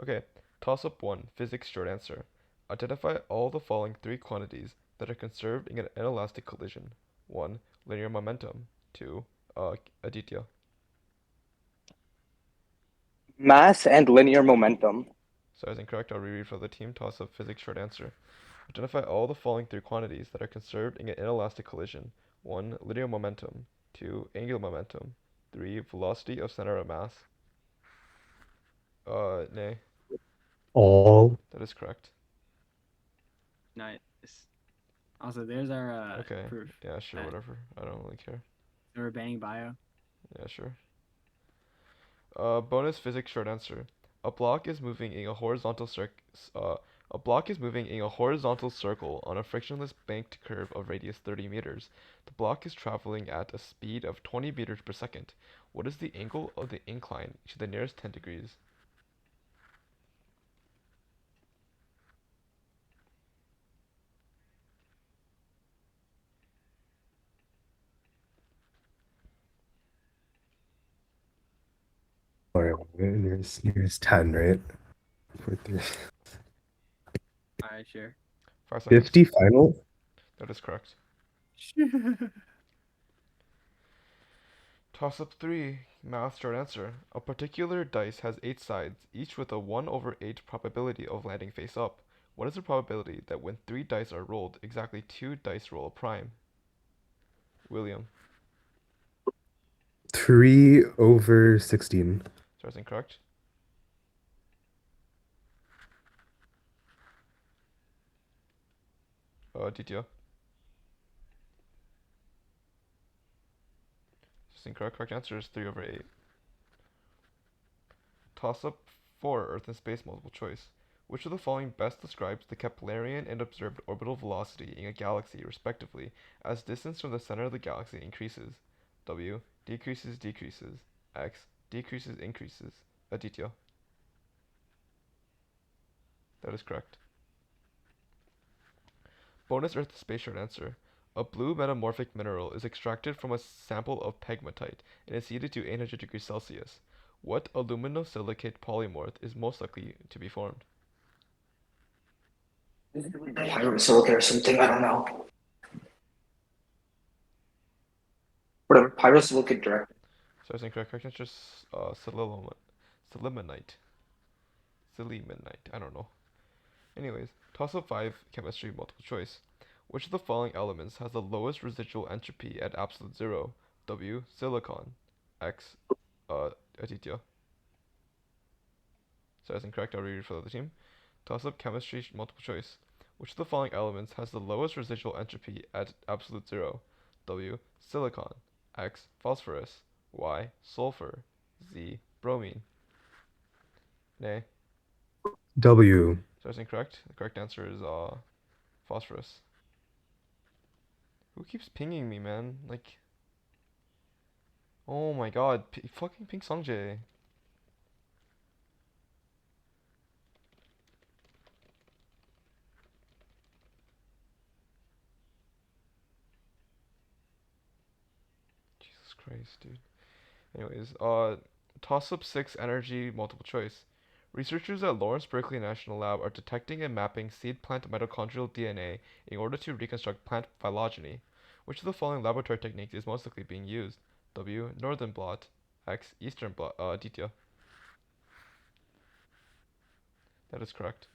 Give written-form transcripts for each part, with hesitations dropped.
Okay, toss up 1, physics short answer. Identify all the following three quantities that are conserved in an inelastic collision. 1, linear momentum. 2, aditya. Mass and linear momentum. So I was incorrect. I'll reread for the team. Toss up physics short answer. Identify all the following three quantities that are conserved in an inelastic collision. 1, linear momentum. 2, angular momentum. 3, velocity of center of mass. Nay. All. That is correct. Nice. Also, there's our Okay. proof. Yeah, sure, whatever. I don't really care. We're banning bio. Yeah, sure. Bonus physics short answer. A block is moving in a horizontal circle on a frictionless banked curve of radius 30 meters. The block is traveling at a speed of 20 meters per second. What is the angle of the incline to the nearest 10 degrees? Alright, nearest 10, right? 43. Alright, sure. 5 seconds. 50 final? That is correct. Toss up 3. Math short answer. A particular dice has 8 sides, each with a 1 over 8 probability of landing face up. What is the probability that when 3 dice are rolled, exactly 2 dice roll a prime? William. 3 over 16. So that's incorrect. DTO. That's incorrect. Correct answer is 3 over 8. Toss up 4. Earth and space multiple choice. Which of the following best describes the Keplerian and observed orbital velocity in a galaxy, respectively, as distance from the center of the galaxy increases? W. Decreases, decreases. X. Decreases, increases. Aditya. That is correct. Bonus Earth space short answer. A blue metamorphic mineral is extracted from a sample of pegmatite and is heated to 800 degrees Celsius. What aluminosilicate polymorph is most likely to be formed? Pyrosilicate or something, I don't know. Whatever, pyrosilicate direct. So I was incorrect. Correct answer is silimonite. Silimonite. I don't know. Anyways, toss up 5 chemistry multiple choice. Which of the following elements has the lowest residual entropy at absolute zero? W. Silicon. X. Aditya. So that's incorrect. I'll read it for the other team. Toss up chemistry multiple choice. Which of the following elements has the lowest residual entropy at absolute zero? W. Silicon. X. Phosphorus. Y. Sulfur. Z. Bromine. Nay. W. So that's incorrect. The correct answer is phosphorus. Who keeps pinging me, man? Like, oh my god, fucking ping Sungjae. Jesus Christ, dude. Anyways, toss up 6 energy multiple choice. Researchers at Lawrence Berkeley National Lab are detecting and mapping seed plant mitochondrial DNA in order to reconstruct plant phylogeny. Which of the following laboratory techniques is most likely being used? W. Northern blot. X. Eastern blot. Aditya. That is correct.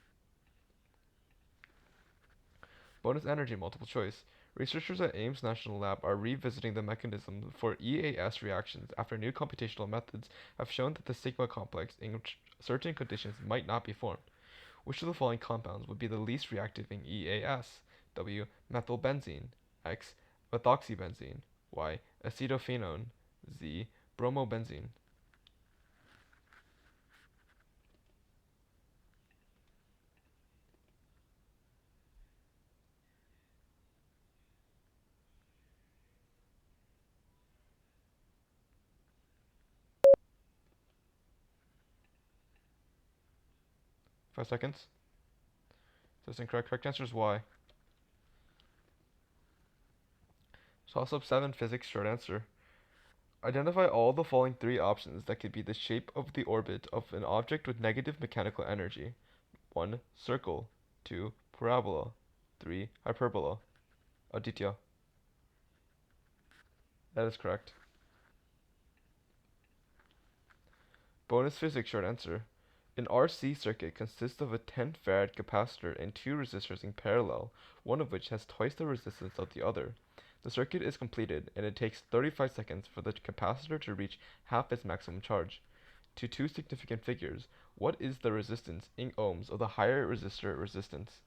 Bonus energy multiple choice. Researchers at Ames National Lab are revisiting the mechanism for EAS reactions after new computational methods have shown that the sigma complex in certain conditions might not be formed. Which of the following compounds would be the least reactive in EAS? W. Methylbenzene. X. Methoxybenzene. Y. Acetophenone. Z. Bromobenzene. 5 seconds. That's incorrect. Correct answer is Y. Toss up 7 physics short answer. Identify all the following three options that could be the shape of the orbit of an object with negative mechanical energy. 1. Circle. 2. Parabola. 3. Hyperbola. Aditya. That is correct. Bonus physics short answer. An RC circuit consists of a 10 farad capacitor and two resistors in parallel, one of which has twice the resistance of the other. The circuit is completed, and it takes 35 seconds for the capacitor to reach half its maximum charge. To two significant figures, what is the resistance in ohms of the higher resistor resistance?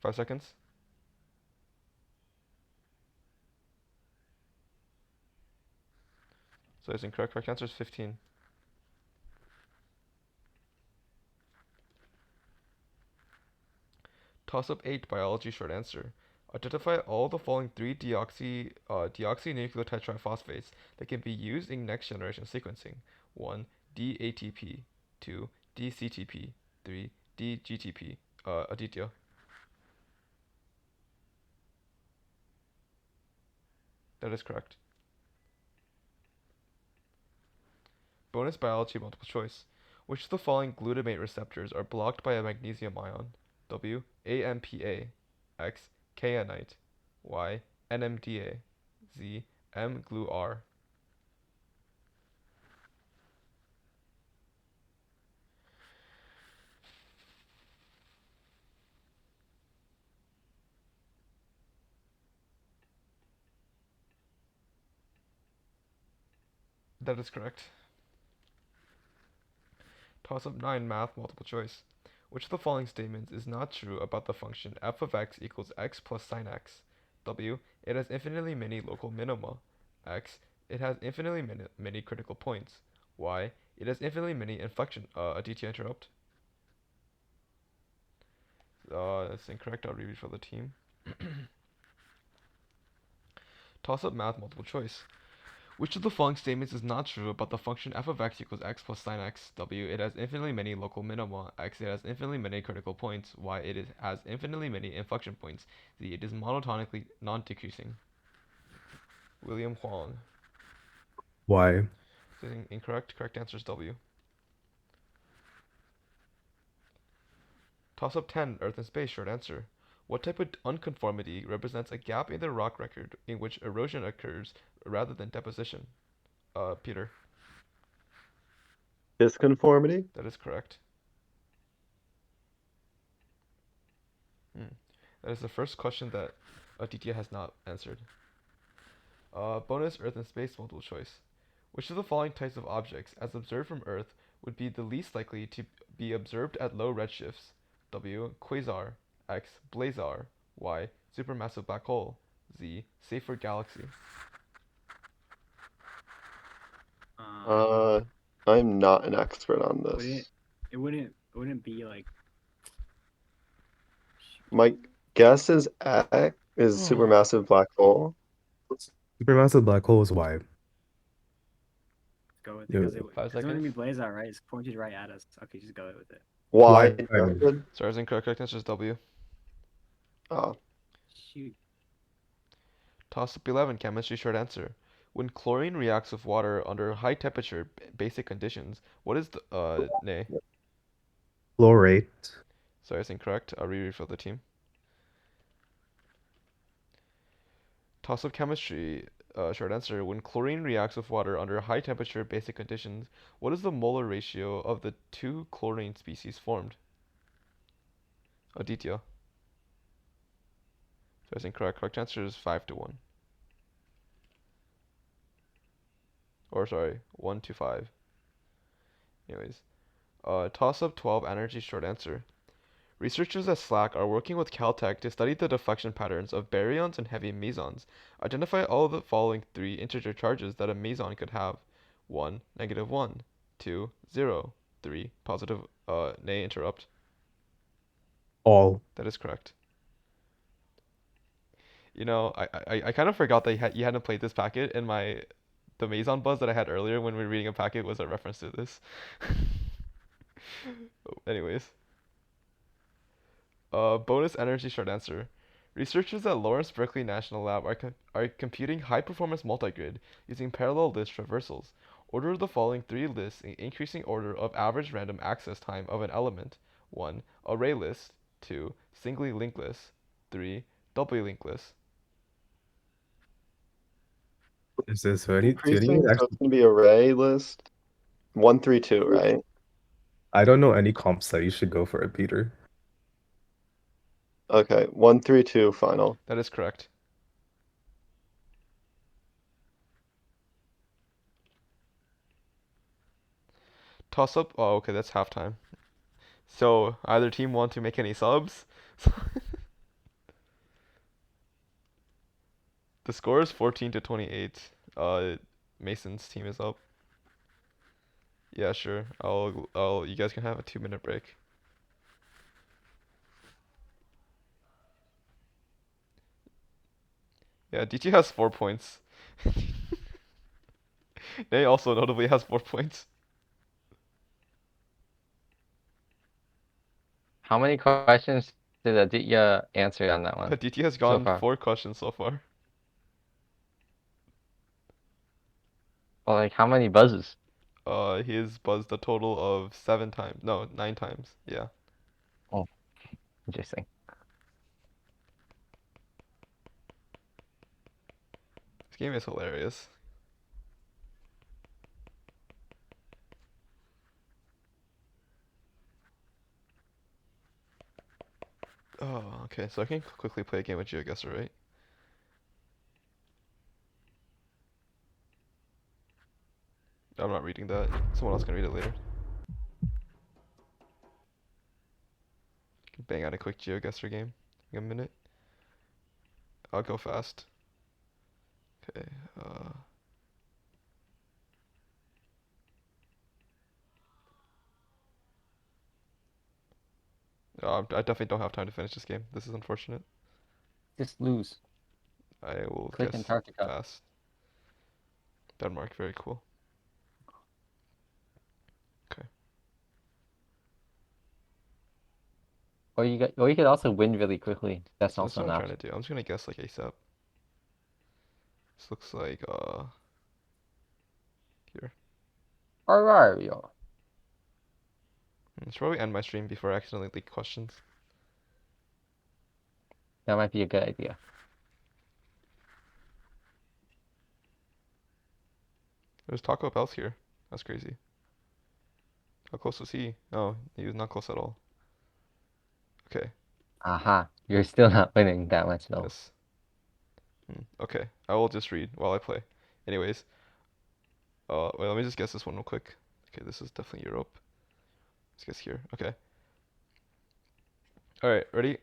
Five seconds. So it's incorrect. Correct answer is 15. Toss up 8 biology short answer. Identify all the following three deoxynucleotide triphosphates that can be used in next generation sequencing. 1. DATP. 2. DCTP. 3. DGTP. Aditya. That is correct. Bonus biology multiple choice. Which of the following glutamate receptors are blocked by a magnesium ion? W. AMPA. X. Kainite. Y. NMDA. Z. M-GLUR. That is correct. Toss up 9 math multiple choice. Which of the following statements is not true about the function f of x equals x plus sine x? W. It has infinitely many local minima. X. It has infinitely many critical points. Y. It has infinitely many inflection. Aditya interrupt. That's incorrect. I'll read for the team. Toss up math multiple choice. Which of the following statements is not true about the function f of x equals x plus sine x? W. It has infinitely many local minima. X. It has infinitely many critical points. Y. It has infinitely many inflection points. Z. It is monotonically non-decreasing. William Huang. Y. Incorrect. Correct answer is W. Toss up 10. Earth and space. Short answer. What type of unconformity represents a gap in the rock record in which erosion occurs rather than deposition? Peter. Disconformity? That is correct. That is the first question that Aditya has not answered. Bonus Earth and space multiple choice. Which of the following types of objects, as observed from Earth, would be the least likely to be observed at low redshifts? W. Quasar. X. Blazar. Y. Supermassive black hole. Z. Safer galaxy. I'm not an expert on Would this. it wouldn't be like My guess is X is supermassive black hole. Supermassive black hole is Y. go with it Yeah. because it 5 it's going to be seconds. Blazar, right? It's pointed right at us. Okay, just go with it. Why? Y. Sorry, is incorrect. Correct answer is W. Oh, Shoot. Toss up 11. Chemistry short answer. When chlorine reacts with water under high temperature basic conditions, what is the nay? Fluorate. Sorry, it's incorrect. I'll reread for the team. Toss up chemistry. Short answer. When chlorine reacts with water under high temperature basic conditions, what is the molar ratio of the two chlorine species formed? Aditya. So that's incorrect. Correct answer is 5 to 1. Or sorry, 1 to 5. Anyways. Toss up 12 energy short answer. Researchers at SLAC are working with Caltech to study the deflection patterns of baryons and heavy mesons. Identify all of the following three integer charges that a meson could have. 1, -1, 2, 0, 3, positive, nay, interrupt. All. That is correct. You know, I kind of forgot that you hadn't played this packet, and my the Maison buzz that I had earlier when we were reading a packet was a reference to this. Anyways, bonus energy short answer. Researchers at Lawrence Berkeley National Lab are computing high-performance multigrid using parallel list traversals. Order the following three lists in increasing order of average random access time of an element. 1. Array list. 2. Singly linked list. 3. Doubly linked list. Is this do you Increasing, need so actually? it's gonna be array list 132, right? I don't know any comps that you should go for it, Peter. Okay, 132 final. That is correct. Toss up. Oh, okay, that's halftime. So either team want to make any subs? The score is 14 to 28. Mason's team is up. Yeah, sure. You guys can have a 2-minute break. Yeah, DT has 4 points. Nay also notably has 4 points. How many questions did Aditya answer on that one DT has so gone far? 4 questions so far. Well, like how many buzzes? He has buzzed a total of 7 times. No, 9 times. Yeah. Oh, interesting. This game is hilarious. Oh, okay. So I can quickly play a game with GeoGuessr, right? I'm not reading that. Someone else can read it later. Bang out a quick GeoGuessr game. In a minute. I'll go fast. Okay. I definitely don't have time to finish this game. This is unfortunate. Just lose. I will Click guess Antarctica. fast. Denmark, very cool. Okay. Or you could also win really quickly. That's So that's also what an I'm trying option. to do. I'm just gonna guess like ASAP. This looks like here. Arario. I should probably end my stream before I accidentally leak questions. That might be a good idea. There's Taco Bell's here. That's crazy. How close was he? Oh, he was not close at all. Okay. Aha. You're still not winning that much though. Yes. Okay. I will just read while I play. Anyways. Wait, let me just guess this one real quick. Okay, this is definitely Europe. Let's guess here. Okay. Alright, ready?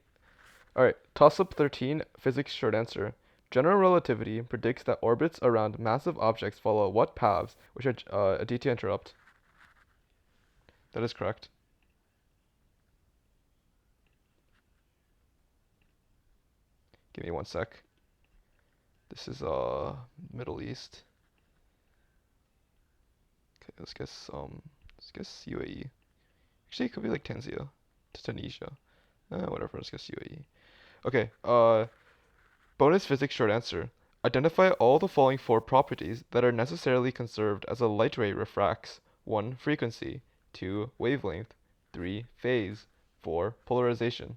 Alright, toss up 13, physics short answer. General relativity predicts that orbits around massive objects follow what paths, which are, Aditya interrupt. That is correct. Give me 1 sec. This is, Middle East. Okay, let's guess UAE. Actually, it could be like Tanzania to Tunisia. Whatever, let's guess UAE. Okay, bonus physics short answer. Identify all the following 4 properties that are necessarily conserved as a light ray refracts. 1. Frequency. 2. Wavelength. 3. Phase. 4. Polarization.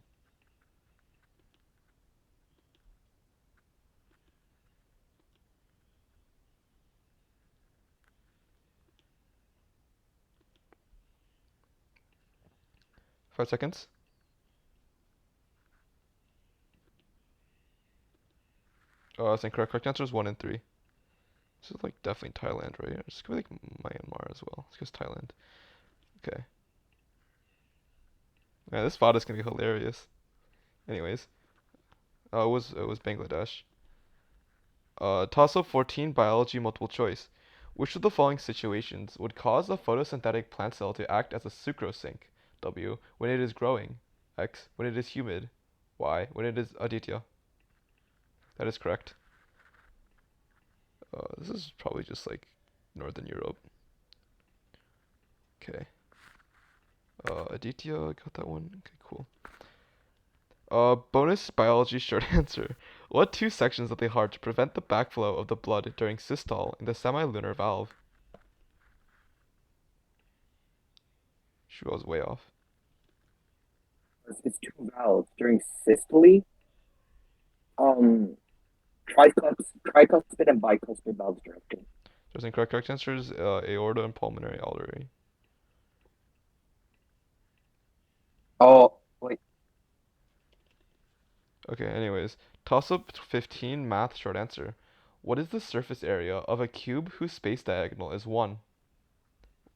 Five seconds. That's incorrect. Correct answer is 1 and 3. This is like definitely Thailand, right? It's gonna be like Myanmar as well. Let's guess Thailand. Okay. Yeah, this VOD is gonna be hilarious. Anyways, it was Bangladesh. Toss up 14 biology multiple choice. Which of the following situations would cause a photosynthetic plant cell to act as a sucrose sink? W. When it is growing. X. When it is humid. Y. When it is Aditya. That is correct. This is probably just like Northern Europe. Okay. Aditya got that one. Okay, cool. Bonus biology short answer. What two sections of the heart to prevent the backflow of the blood during systole in the semilunar valve? She was way off. It's two valves during systole. Tricuspid and bicuspid valves directly. There's incorrect. Correct answer is aorta and pulmonary artery. Oh, wait. Okay, anyways. Toss up 15 math short answer. What is the surface area of a cube whose space diagonal is 1?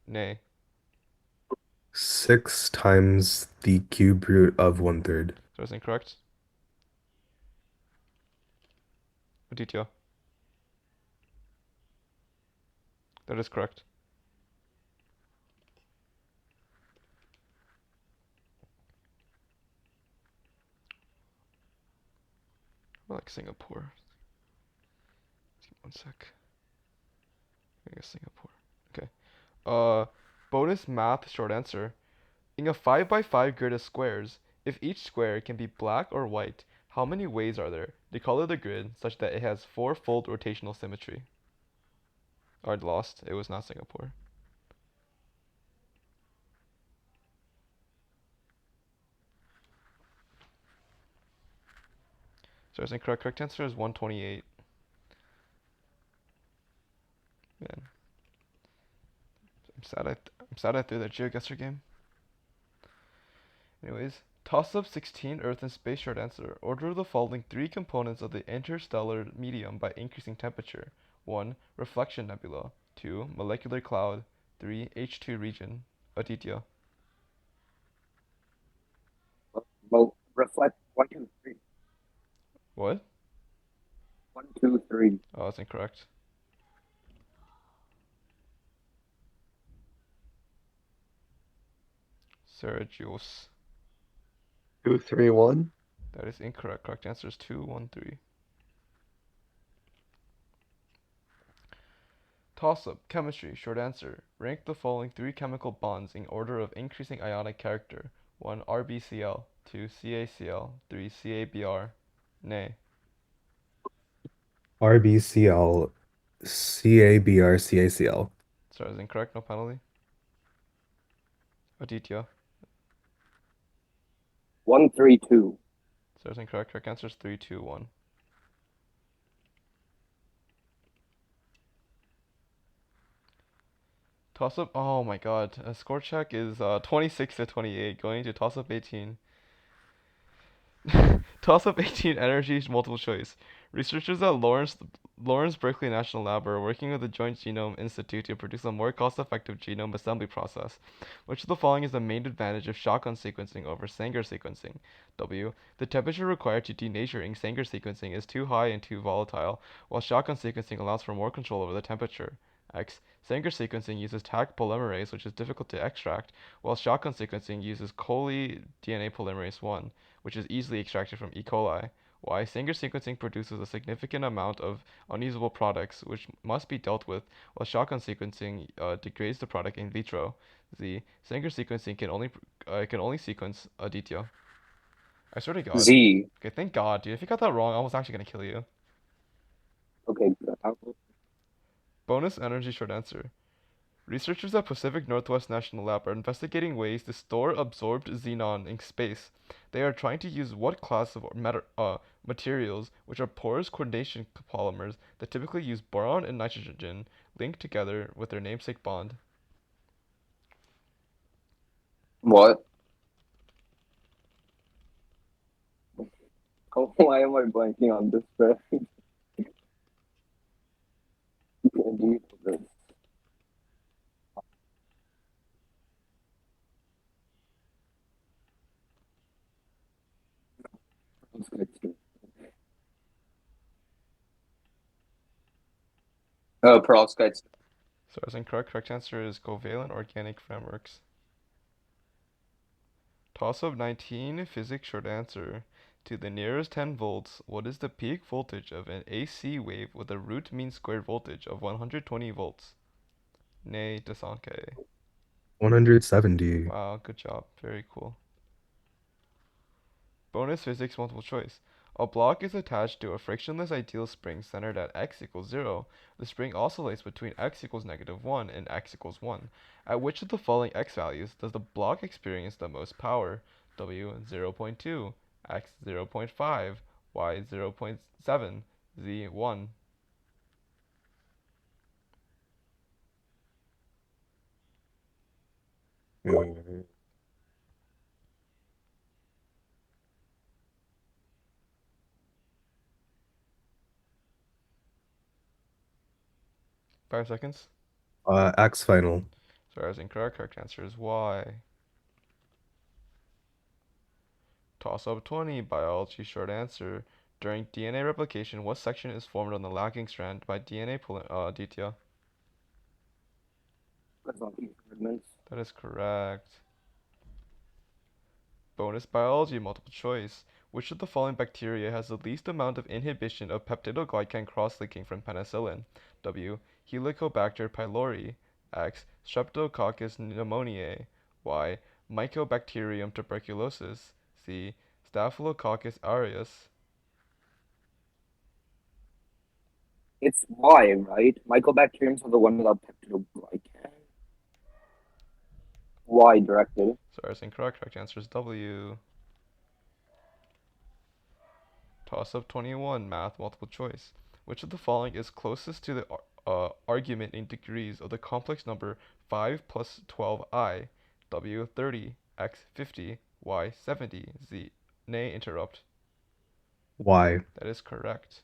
Nay. 6 times the cube root of 1/3. So that's incorrect. Aditya. That is correct. I like Singapore. One sec. I guess Singapore. Okay. Bonus math short answer. In a 5x5 grid of squares, if each square can be black or white, how many ways are there to color the grid such that it has 4-fold rotational symmetry? I'd lost. It was not Singapore. So it's incorrect. Correct answer is 128. Man, I'm sad I threw that GeoGuessr game. Anyways, toss up 16 Earth and space short answer. Order the following 3 components of the interstellar medium by increasing temperature. 1. Reflection nebula. 2. Molecular cloud. 3. H2 region. Aditya. Well, reflect 1, 2, 3. What? 1, 2, 3. Oh, that's incorrect. Sergius. 2, 3, 1. That is incorrect. Correct answer is 2, 1, 3. Toss up. Chemistry. Short answer. Rank the following 3 chemical bonds in order of increasing ionic character. 1. RBCl. 2. CaCl. 3. CaBr. Nay. RBCl, CABR, CACL. So that is incorrect. No penalty. Aditya. 1, 3, 2. So that's incorrect. Correct answer is 3, 2, 1. Toss up. Oh my god. Score check is 26 to 28. Going to toss up 18. Toss up 18 energy multiple choice. Researchers at Lawrence Berkeley National Lab are working with the Joint Genome Institute to produce a more cost-effective genome assembly process. Which of the following is the main advantage of shotgun sequencing over Sanger sequencing? W. The temperature required to denature in Sanger sequencing is too high and too volatile, while shotgun sequencing allows for more control over the temperature. X. Sanger sequencing uses Taq polymerase, which is difficult to extract, while shotgun sequencing uses Coli DNA polymerase 1, which is easily extracted from E. coli. Y. Sanger sequencing produces a significant amount of unusable products, which must be dealt with, while shotgun sequencing degrades the product in vitro. Z. Sanger sequencing can only sequence Aditya. I swear to God. Z. Okay, thank God, dude. If you got that wrong, I was actually gonna kill you. Okay. Bonus energy short answer. Researchers at Pacific Northwest National Lab are investigating ways to store absorbed xenon in space. They are trying to use what class of materials, which are porous coordination polymers that typically use boron and nitrogen linked together with their namesake bond. What? Oh, why am I blanking on this, bro? This. Perovskites. So as incorrect, correct answer is covalent organic frameworks. Toss up 19, physics short answer. To the nearest 10 volts, what is the peak voltage of an AC wave with a root mean squared voltage of 120 volts? Nay, Dasanke. 170. Wow, good job. Very cool. Bonus physics multiple choice. A block is attached to a frictionless ideal spring centered at x equals 0. The spring oscillates between x equals -1 and x equals 1. At which of the following x values does the block experience the most power? W 0.2, x 0.5, y 0.7, z 1. Mm, 5 seconds. X final. So that's incorrect. Correct answer is y. Toss up 20, biology short answer. During DNA replication, what section is formed on the lagging strand by DNA Aditya? Horizontal fragments. That is correct. Bonus biology multiple choice. Which of the following bacteria has the least amount of inhibition of peptidoglycan cross-linking from penicillin? W. Helicobacter pylori. X. Streptococcus pneumoniae. Y. Mycobacterium tuberculosis. C. Staphylococcus aureus. It's Y, right? Mycobacteriums are the one without peptidoglycan. Y directed. Sorry, it's incorrect. Correct answer is W. Toss up 21, math multiple choice. Which of the following is closest to the argument in degrees of the complex number 5 plus 12i? W 30, x 50, y 70, z. Nay, interrupt. Y. That is correct.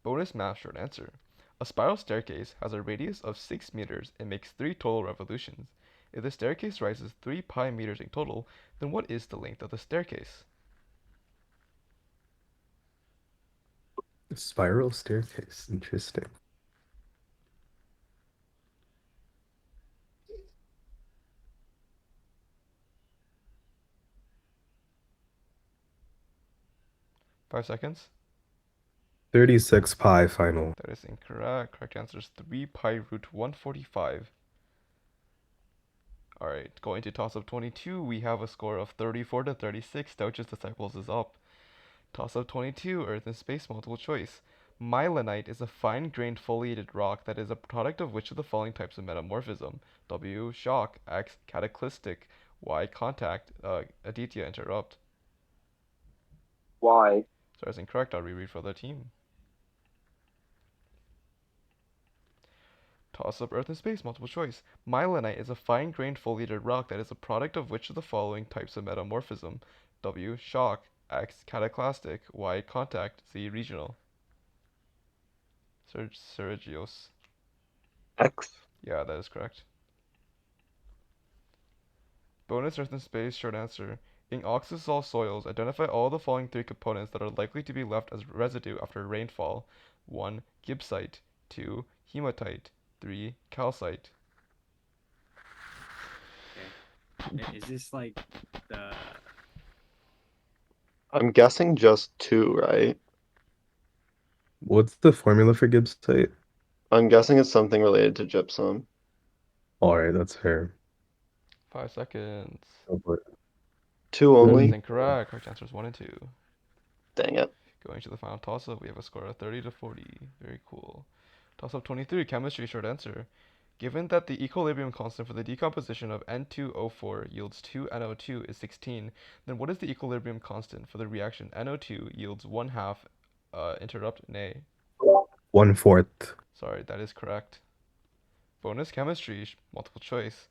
Bonus math short answer. A spiral staircase has a radius of 6 meters and makes 3 total revolutions. If the staircase rises 3 pi meters in total, then what is the length of the staircase? Spiral staircase. Interesting. Five seconds. 36 pi final. That is incorrect. Correct answer is 3 pi root 145. Alright, going to toss up 22, we have a score of 34 to 36. Douches Disciples is up. Toss up 22, Earth and Space multiple choice. Myelinite is a fine-grained foliated rock that is a product of which of the following types of metamorphism? W. Shock. X. Cataclysmic. Y. Contact. Aditya, interrupt. Y. So that's incorrect. I'll reread for the team. Toss up Earth and Space multiple choice. Myelinite is a fine-grained foliated rock that is a product of which of the following types of metamorphism? W. Shock. X. Cataclysmic. Y. Contact. Z. Regional. Sergios. X. Yeah, that is correct. Bonus Earth and Space short answer. In oxisol soils, identify all the following 3 components that are likely to be left as residue after rainfall. 1. Gibbsite. 2. Hematite. 3. Calcite. Is this like the I'm guessing just 2, right? What's the formula for Gibbsite? I'm guessing it's something related to gypsum. Alright, that's fair. 5 seconds. Oh, but 2 That is only? incorrect. Correct answer is 1 and 2. Dang it. Going to the final toss-up, we have a score of 30 to 40. Very cool. Toss-up 23, chemistry short answer. Given that the equilibrium constant for the decomposition of N2O4 yields 2NO2 is 16, then what is the equilibrium constant for the reaction NO2 yields 1/2? Interrupt, nay. 1/4. Sorry, that is correct. Bonus chemistry, multiple choice.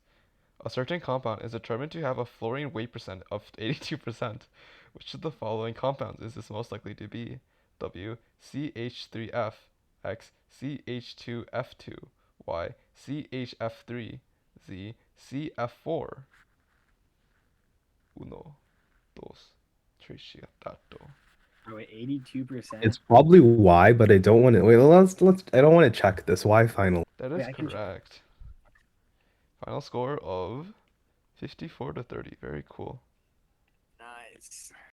A certain compound is determined to have a fluorine weight percent of 82%. Which of the following compounds is this most likely to be? W. CH3F. X. CH2F2. Y. CHF3. Z. CF4. Uno, dos, tres, cuatro. oh wait, 82%? It's probably Y, but I don't want to. Wait, let's. I don't want to check this. Y final. That Wait, is I can check. correct. Final score of 54 to 30. Very cool. It's